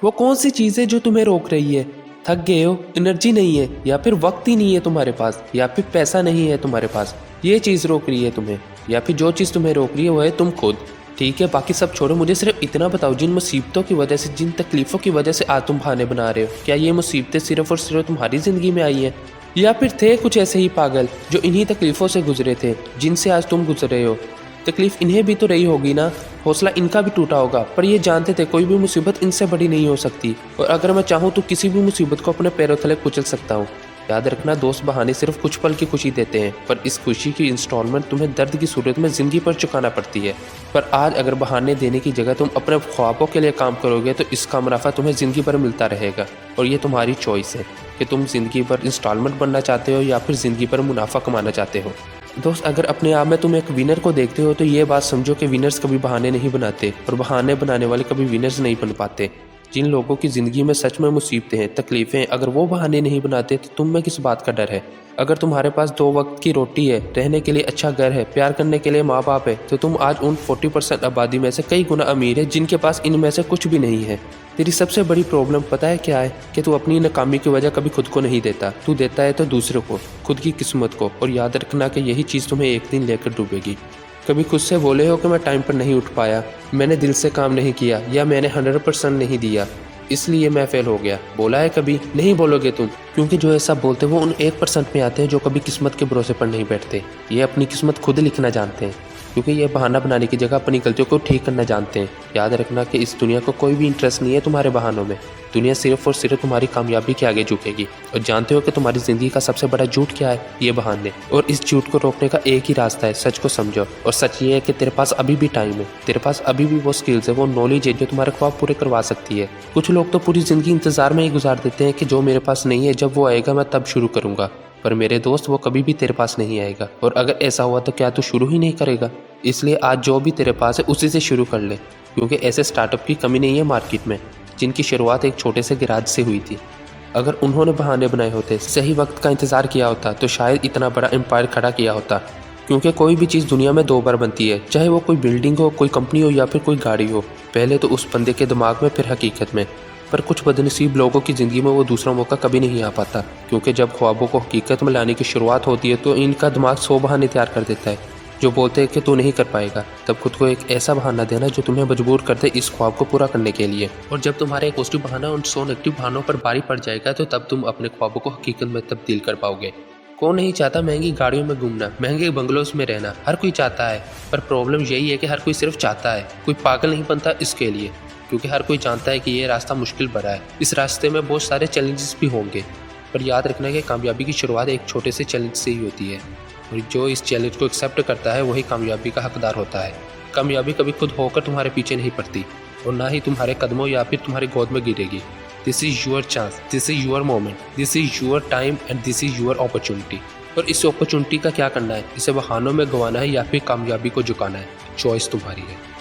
वो कौन सी चीज़ है जो तुम्हें रोक रही है? थक गए हो, एनर्जी नहीं है, या फिर वक्त ही नहीं है तुम्हारे पास, या फिर पैसा नहीं है तुम्हारे पास। ये चीज़ रोक रही है तुम्हें, या फिर जो चीज़ तुम्हें रोक रही है वो है तुम खुद। ठीक है, बाकी सब छोड़ो, मुझे सिर्फ इतना बताओ, जिन मुसीबतों की वजह से, जिन तकलीफ़ों की वजह से आज तुम बहाने बना रहे हो, क्या ये मुसीबतें सिर्फ और सिर्फ तुम्हारी ज़िंदगी में आई हैं, या फिर थे कुछ ऐसे ही पागल जो इन्हीं तकलीफ़ों से गुजरे थे जिनसे आज तुम गुजर रहे हो? तकलीफ इन्हें भी तो रही होगी ना, हौसला इनका भी टूटा होगा, पर ये जानते थे कोई भी मुसीबत इनसे बड़ी नहीं हो सकती, और अगर मैं चाहूँ तो किसी भी मुसीबत को अपने पैरों तले कुचल सकता हूँ। याद रखना, दोस्त बहाने सिर्फ कुछ पल की खुशी देते हैं, पर इस खुशी की इंस्टॉलमेंट तुम्हें दर्द की सूरत में ज़िंदगी पर चुकाना पड़ती है। पर आज अगर बहाने देने की जगह तुम अपने ख्वाबों के लिए काम करोगे तो इसका मुनाफा तुम्हें ज़िंदगी भर मिलता रहेगा, और ये तुम्हारी चॉइस है कि तुम ज़िंदगी भर इंस्टॉलमेंट बनना चाहते हो या फिर ज़िंदगी भर मुनाफा कमाना चाहते हो। दोस्त, अगर अपने आप में तुम एक विनर को देखते हो तो ये बात समझो कि विनर्स कभी बहाने नहीं बनाते, और बहाने बनाने वाले कभी विनर्स नहीं बन पाते। जिन लोगों की ज़िंदगी में सच में मुसीबतें हैं, तकलीफ़ें हैं, अगर वो बहाने नहीं बनाते तो तुम में किस बात का डर है? अगर तुम्हारे पास 2 वक्त की रोटी है, रहने के लिए अच्छा घर है, प्यार करने के लिए माँ बाप है, तो तुम आज उन 40% आबादी में से कई गुना अमीर है जिनके पास इनमें से कुछ भी नहीं है। तेरी सबसे बड़ी प्रॉब्लम पता है क्या है? कि तू अपनी नाकामी की वजह कभी खुद को नहीं देता, तू देता है तो दूसरों को, खुद की किस्मत को। और याद रखना कि यही चीज़ तुम्हें एक दिन लेकर डूबेगी। कभी खुद से बोले हो कि मैं टाइम पर नहीं उठ पाया, मैंने दिल से काम नहीं किया, या मैंने 100% नहीं दिया इसलिए मैं फेल हो गया? बोला है कभी? नहीं बोलोगे तुम, क्योंकि जो ऐसा बोलते हैं वो उन 1% में आते हैं जो कभी किस्मत के भरोसे पर नहीं बैठते। ये अपनी किस्मत खुद लिखना जानते हैं, क्योंकि ये बहाना बनाने की जगह अपनी गलतियों को ठीक करना जानते हैं। याद रखना कि इस दुनिया को कोई भी इंटरेस्ट नहीं है तुम्हारे बहानों में। दुनिया सिर्फ और सिर्फ तुम्हारी कामयाबी के आगे झुकेगी। और जानते हो कि तुम्हारी ज़िंदगी का सबसे बड़ा झूठ क्या है? ये बहाने। और इस झूठ को रोकने का एक ही रास्ता है, सच को समझो। और सच ये है कि तेरे पास अभी भी टाइम है, तेरे पास अभी भी वो स्किल्स है, वो नॉलेज है जो तुम्हारे ख्वाब पूरे करवा सकती है। कुछ लोग तो पूरी ज़िंदगी इंतज़ार में ही गुजार देते हैं कि जो मेरे पास नहीं है, जब वो आएगा मैं तब शुरू करूँगा। पर मेरे दोस्त, वो कभी भी तेरे पास नहीं आएगा। और अगर ऐसा हुआ तो क्या तू शुरू ही नहीं करेगा? इसलिए आज जो भी तेरे पास है उसी से शुरू कर ले, क्योंकि ऐसे स्टार्टअप की कमी नहीं है मार्केट में, जिनकी शुरुआत एक छोटे से गैराज से हुई थी। अगर उन्होंने बहाने बनाए होते, सही वक्त का इंतज़ार किया होता, तो शायद इतना बड़ा एम्पायर खड़ा किया होता। क्योंकि कोई भी चीज़ दुनिया में 2 बार बनती है, चाहे वो कोई बिल्डिंग हो, कोई कंपनी हो, या फिर कोई गाड़ी हो। पहले तो उस बंदे के दिमाग में, फिर हकीकत में। पर कुछ बदनसीब लोगों की ज़िंदगी में वो दूसरा मौका कभी नहीं आ पाता, क्योंकि जब ख्वाबों को हकीकत में लाने की शुरुआत होती है तो इनका दिमाग 100 बहाने तैयार कर देता है जो बोलते हैं कि तू नहीं कर पाएगा। तब खुद को एक ऐसा बहाना देना जो तुम्हें मजबूर कर दे इस ख्वाब को पूरा करने के लिए। और जब तुम्हारा एक पॉजिटिव बहाना उन 100 नेगेटिव बहानों पर भारी पड़ जाएगा तो तब तुम अपने ख्वाबों को हकीकत में तब्दील कर पाओगे। कौन नहीं चाहता महंगी गाड़ियों में घूमना, महंगे बंगलोज में रहना? हर कोई चाहता है, पर प्रॉब्लम यही है कि हर कोई सिर्फ चाहता है, कोई पागल नहीं बनता इसके लिए। क्योंकि हर कोई जानता है कि ये रास्ता मुश्किल भरा है, इस रास्ते में बहुत सारे चैलेंजेस भी होंगे। पर याद रखना कि कामयाबी की शुरुआत एक छोटे से चैलेंज से ही होती है, और जो इस चैलेंज को एक्सेप्ट करता है वही कामयाबी का हकदार होता है। कामयाबी कभी खुद होकर तुम्हारे पीछे नहीं पड़ती, और ना ही तुम्हारे कदमों या फिर तुम्हारी गोद में गिरेगी। This is your chance, this is your moment, this is your time and this is your opportunity. और इस अपॉर्चुनिटी का क्या करना है? इसे बहानों में गंवाना है या फिर कामयाबी को झुकाना है? चॉइस तुम्हारी है।